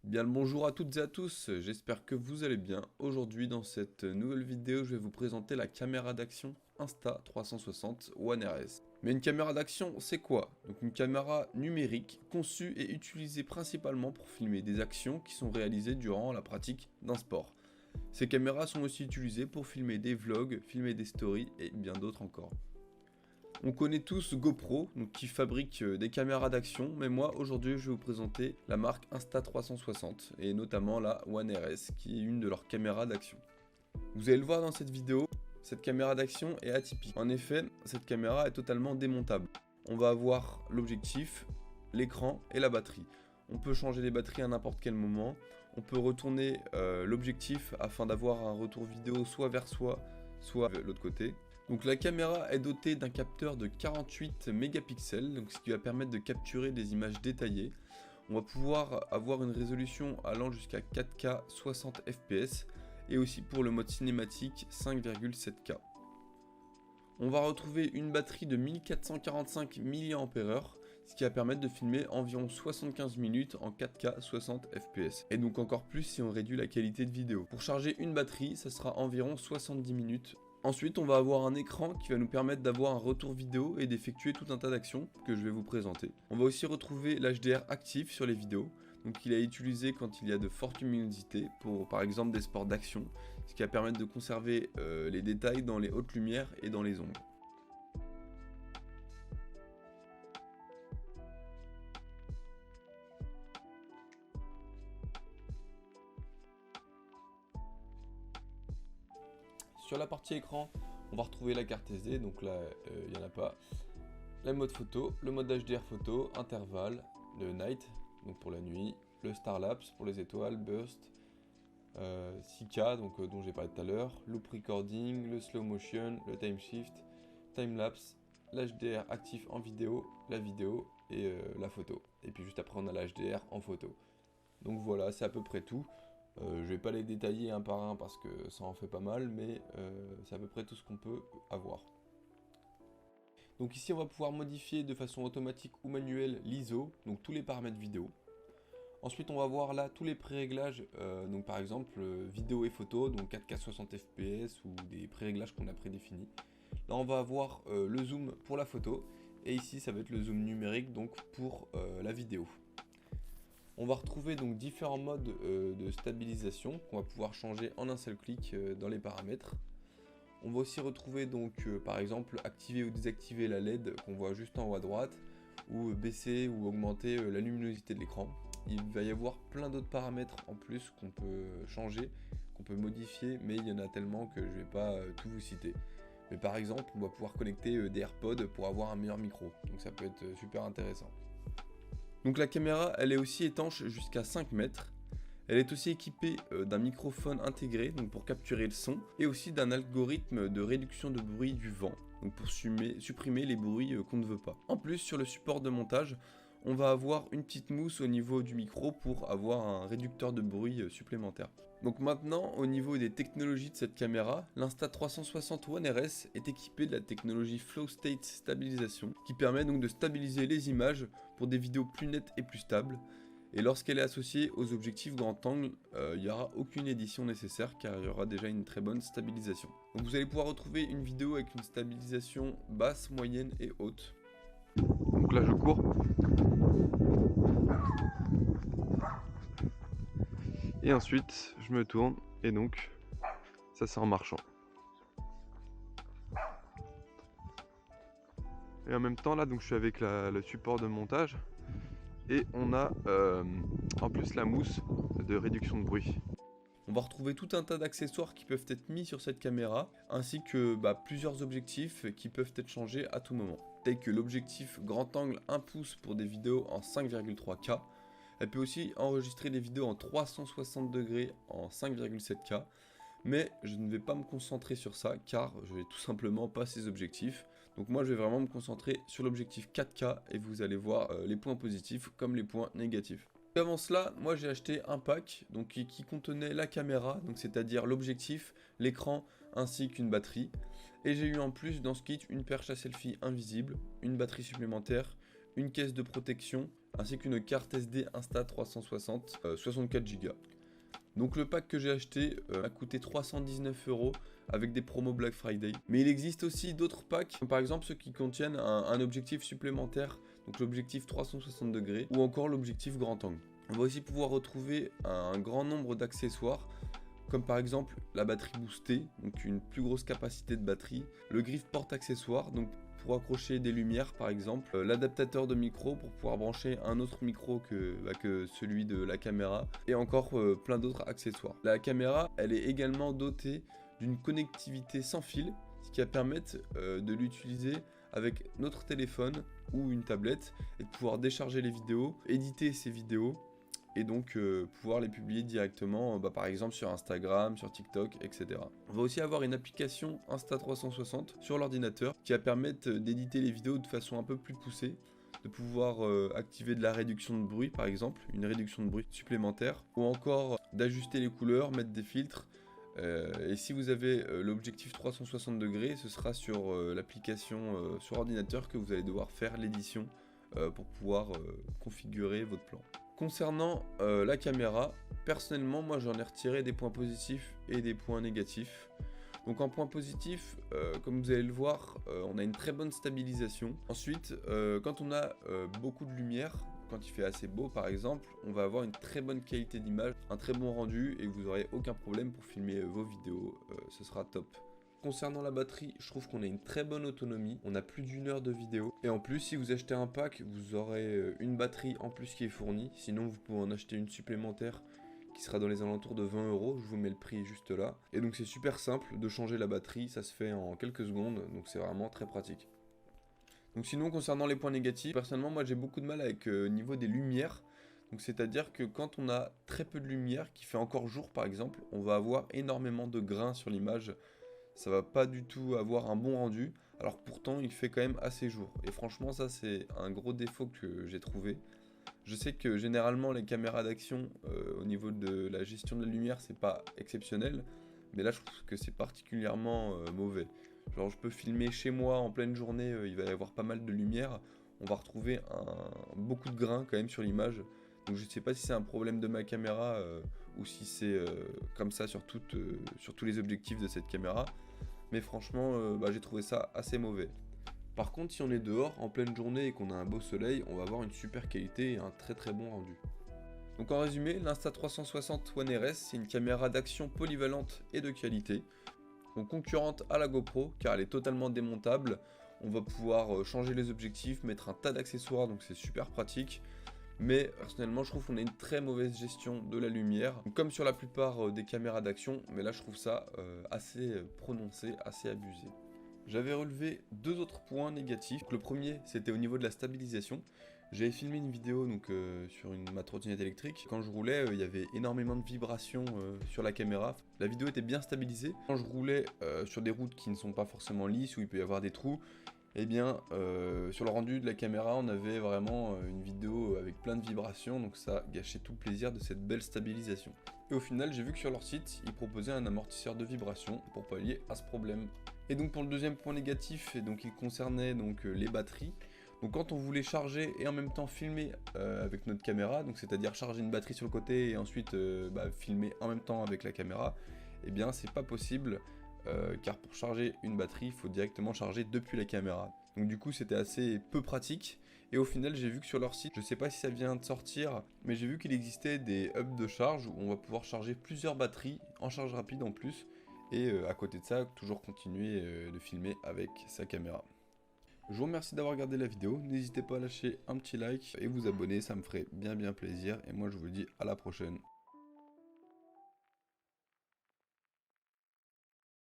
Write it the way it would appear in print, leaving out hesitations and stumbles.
Bien le bonjour à toutes et à tous, j'espère que vous allez bien. Aujourd'hui dans cette nouvelle vidéo, je vais vous présenter la caméra d'action Insta360 One RS. Mais une caméra d'action, c'est quoi? Donc une caméra numérique conçue et utilisée principalement pour filmer des actions qui sont réalisées durant la pratique d'un sport. Ces caméras sont aussi utilisées pour filmer des vlogs, filmer des stories et bien d'autres encore. On connaît tous GoPro, donc qui fabrique des caméras d'action, mais moi aujourd'hui je vais vous présenter la marque Insta360 et notamment la One RS qui est une de leurs caméras d'action. Vous allez le voir dans cette vidéo, cette caméra d'action est atypique. En effet, cette caméra est totalement démontable. On va avoir l'objectif, l'écran et la batterie. On peut changer les batteries à n'importe quel moment. On peut retourner l'objectif afin d'avoir un retour vidéo soit vers soi, soit de l'autre côté. Donc la caméra est dotée d'un capteur de 48 mégapixels, donc ce qui va permettre de capturer des images détaillées. On va pouvoir avoir une résolution allant jusqu'à 4K 60 fps et aussi pour le mode cinématique 5,7K. On va retrouver une batterie de 1445 mAh, ce qui va permettre de filmer environ 75 minutes en 4K 60 fps. Et donc encore plus si on réduit la qualité de vidéo. Pour charger une batterie, ça sera environ 70 minutes. Ensuite, on va avoir un écran qui va nous permettre d'avoir un retour vidéo et d'effectuer tout un tas d'actions que je vais vous présenter. On va aussi retrouver l'HDR actif sur les vidéos, donc il est utilisé quand il y a de fortes luminosités pour par exemple des sports d'action, ce qui va permettre de conserver les détails dans les hautes lumières et dans les ombres. Sur la partie écran, on va retrouver la carte SD, donc là il n'y en a pas. Le mode photo, le mode HDR photo, intervalle, le night, donc pour la nuit, le Starlapse pour les étoiles, burst, 6K, donc dont j'ai parlé tout à l'heure, loop recording, le slow motion, le time shift, timelapse, l'HDR actif en vidéo, la vidéo et la photo. Et puis juste après on a l'HDR en photo. Donc voilà, c'est à peu près tout. Je vais pas les détailler un par un parce que ça en fait pas mal, mais c'est à peu près tout ce qu'on peut avoir. Donc ici on va pouvoir modifier de façon automatique ou manuelle l'ISO, donc tous les paramètres vidéo. Ensuite on va voir là tous les pré-réglages, donc par exemple vidéo et photo, donc 4K 60 fps ou des pré-réglages qu'on a prédéfinis. Là on va avoir le zoom pour la photo, et ici ça va être le zoom numérique donc pour la vidéo. On va retrouver donc différents modes de stabilisation qu'on va pouvoir changer en un seul clic dans les paramètres. On va aussi retrouver donc par exemple activer ou désactiver la LED qu'on voit juste en haut à droite, ou baisser ou augmenter la luminosité de l'écran. Il va y avoir plein d'autres paramètres en plus qu'on peut changer, qu'on peut modifier, mais il y en a tellement que je ne vais pas tout vous citer. Mais par exemple, on va pouvoir connecter des AirPods pour avoir un meilleur micro, donc ça peut être super intéressant. Donc la caméra, elle est aussi étanche jusqu'à 5 mètres. Elle est aussi équipée d'un microphone intégré donc pour capturer le son et aussi d'un algorithme de réduction de bruit du vent donc pour supprimer les bruits qu'on ne veut pas. En plus, sur le support de montage, on va avoir une petite mousse au niveau du micro pour avoir un réducteur de bruit supplémentaire. Donc maintenant, au niveau des technologies de cette caméra, l'Insta360 One RS est équipée de la technologie Flow State Stabilisation qui permet donc de stabiliser les images pour des vidéos plus nettes et plus stables. Et lorsqu'elle est associée aux objectifs grand angle, il n'y aura aucune édition nécessaire car il y aura déjà une très bonne stabilisation. Donc vous allez pouvoir retrouver une vidéo avec une stabilisation basse, moyenne et haute. Donc là je cours. Et ensuite je me tourne et donc ça c'est en marchant. Et en même temps là donc je suis avec le support de montage. Et on a en plus la mousse de réduction de bruit. On va retrouver tout un tas d'accessoires qui peuvent être mis sur cette caméra, ainsi que plusieurs objectifs qui peuvent être changés à tout moment, tels que l'objectif grand angle 1 pouce pour des vidéos en 5,3K. Elle peut aussi enregistrer des vidéos en 360 degrés en 5,7K, mais je ne vais pas me concentrer sur ça car je n'ai tout simplement pas ces objectifs. Donc moi je vais vraiment me concentrer sur l'objectif 4K et vous allez voir les points positifs comme les points négatifs. Avant cela, moi j'ai acheté un pack donc, qui contenait la caméra, donc c'est-à-dire l'objectif, l'écran ainsi qu'une batterie. Et j'ai eu en plus dans ce kit une perche à selfie invisible, une batterie supplémentaire, une caisse de protection ainsi qu'une carte SD Insta360 64 Go. Donc le pack que j'ai acheté m'a coûté 319 € avec des promos Black Friday. Mais il existe aussi d'autres packs, comme par exemple ceux qui contiennent un objectif supplémentaire, donc l'objectif 360 degrés ou encore l'objectif grand angle. On va aussi pouvoir retrouver un grand nombre d'accessoires, comme par exemple la batterie boostée, donc une plus grosse capacité de batterie, le griffe porte-accessoires, donc pour accrocher des lumières par exemple, l'adaptateur de micro pour pouvoir brancher un autre micro que celui de la caméra, et encore plein d'autres accessoires. La caméra, elle est également dotée d'une connectivité sans fil, ce qui va permettre de l'utiliser avec notre téléphone ou une tablette et de pouvoir décharger les vidéos, éditer ces vidéos et donc pouvoir les publier directement par exemple sur Instagram, sur TikTok, etc. On va aussi avoir une application Insta360 sur l'ordinateur qui va permettre d'éditer les vidéos de façon un peu plus poussée, de pouvoir activer de la réduction de bruit par exemple, une réduction de bruit supplémentaire, ou encore d'ajuster les couleurs, mettre des filtres. Et si vous avez l'objectif 360 degrés, ce sera sur l'application sur ordinateur que vous allez devoir faire l'édition pour pouvoir configurer votre plan. Concernant la caméra, personnellement moi j'en ai retiré des points positifs et des points négatifs. Donc en point positif, comme vous allez le voir, on a une très bonne stabilisation. Ensuite, quand on a beaucoup de lumière, quand il fait assez beau par exemple, on va avoir une très bonne qualité d'image, un très bon rendu et vous n'aurez aucun problème pour filmer vos vidéos, ce sera top. Concernant la batterie, je trouve qu'on a une très bonne autonomie, on a plus d'1 heure de vidéo. Et en plus, si vous achetez un pack, vous aurez une batterie en plus qui est fournie. Sinon, vous pouvez en acheter une supplémentaire qui sera dans les alentours de 20 €. Je vous mets le prix juste là. Et donc c'est super simple de changer la batterie, ça se fait en quelques secondes, donc c'est vraiment très pratique. Donc sinon, concernant les points négatifs, personnellement, moi j'ai beaucoup de mal avec niveau des lumières. Donc c'est-à-dire que quand on a très peu de lumière, qui fait encore jour par exemple, on va avoir énormément de grains sur l'image. Ça va pas du tout avoir un bon rendu, alors pourtant il fait quand même assez jour. Et franchement ça c'est un gros défaut que j'ai trouvé. Je sais que généralement les caméras d'action au niveau de la gestion de la lumière c'est pas exceptionnel, mais là je trouve que c'est particulièrement mauvais. Genre je peux filmer chez moi en pleine journée, il va y avoir pas mal de lumière, on va retrouver beaucoup de grains quand même sur l'image. Donc je sais pas si c'est un problème de ma caméra ou si c'est comme ça sur tous les objectifs de cette caméra. Mais franchement, j'ai trouvé ça assez mauvais. Par contre, si on est dehors en pleine journée et qu'on a un beau soleil, on va avoir une super qualité et un très très bon rendu. Donc en résumé, l'Insta360 One RS, c'est une caméra d'action polyvalente et de qualité. Donc concurrente à la GoPro, car elle est totalement démontable. On va pouvoir changer les objectifs, mettre un tas d'accessoires, donc c'est super pratique. Mais personnellement je trouve qu'on a une très mauvaise gestion de la lumière, comme sur la plupart des caméras d'action, mais là je trouve ça assez prononcé, assez abusé. J'avais relevé deux autres points négatifs. Le premier c'était au niveau de la stabilisation. J'avais filmé une vidéo sur ma trottinette électrique. Quand je roulais, il y avait énormément de vibrations sur la caméra. La vidéo était bien stabilisée. Quand je roulais sur des routes qui ne sont pas forcément lisses, où il peut y avoir des trous, eh bien, sur le rendu de la caméra, on avait vraiment une vidéo avec plein de vibrations, donc ça gâchait tout le plaisir de cette belle stabilisation. Et au final, j'ai vu que sur leur site, ils proposaient un amortisseur de vibration pour pallier à ce problème. Et donc pour le deuxième point négatif, il concernait les batteries. Donc quand on voulait charger et en même temps filmer avec notre caméra, donc c'est-à-dire charger une batterie sur le côté et ensuite filmer en même temps avec la caméra, eh bien c'est pas possible. Car pour charger une batterie, il faut directement charger depuis la caméra. Donc du coup c'était assez peu pratique. Et au final j'ai vu que sur leur site, je sais pas si ça vient de sortir, mais j'ai vu qu'il existait des hubs de charge où on va pouvoir charger plusieurs batteries en charge rapide en plus. Et à côté de ça, toujours continuer de filmer avec sa caméra. Je vous remercie d'avoir regardé la vidéo, n'hésitez pas à lâcher un petit like et vous abonner, ça me ferait bien plaisir. Et moi je vous dis à la prochaine.